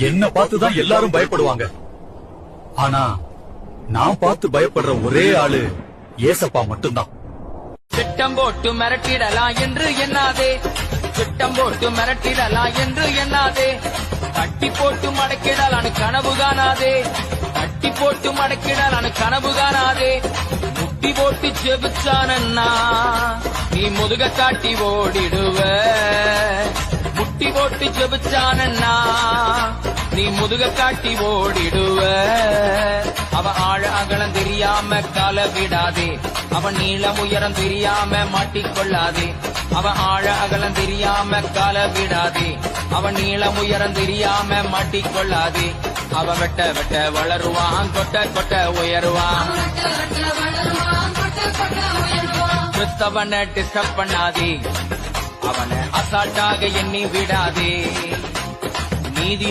என்ன பார்த்துதான் எல்லாரும் பயப்படுவாங்க. ஆனா நான் பார்த்து பயப்படுற ஒரே ஆளு ஏசப்பா மட்டும்தான். திட்டம் போட்டு மிரட்டிடலாம் என்று எண்ணாதே, திட்டம் போட்டு மிரட்டிடலாம் என்று எண்ணாதே, தட்டி போட்டு மடக்கிடலான்னு கனவு காணாதே, தட்டி போட்டு மடக்கிடலான்னு கனவு காணாதே. முட்டி போட்டு ஜெபிச்சானன்னா நீ முதுக காட்டி ஓடிடுவ, முட்டி போட்டு ஜெபிச்சானன்னா நீ முதுக காட்டி ஓடிடுவ. அவன் ஆழ அகலம் தெரியாம கால விடாதே, அவன் நீளம் உயரம் தெரியாம மாட்டிக்கொள்ளாதே. அவன் ஆழ அகலம் தெரியாம கால விடாதே, அவன் நீளம் உயரம் தெரியாம மாட்டிக்கொள்ளாதே. அவன் வெட்ட வெட்ட வளருவான், கொட்ட கொட்ட உயருவான். கிறிஸ்தவனை டிஸ்டர்ப் பண்ணாதே, அவனை அசால்ட்டாக எண்ணி விடாதே. நீதி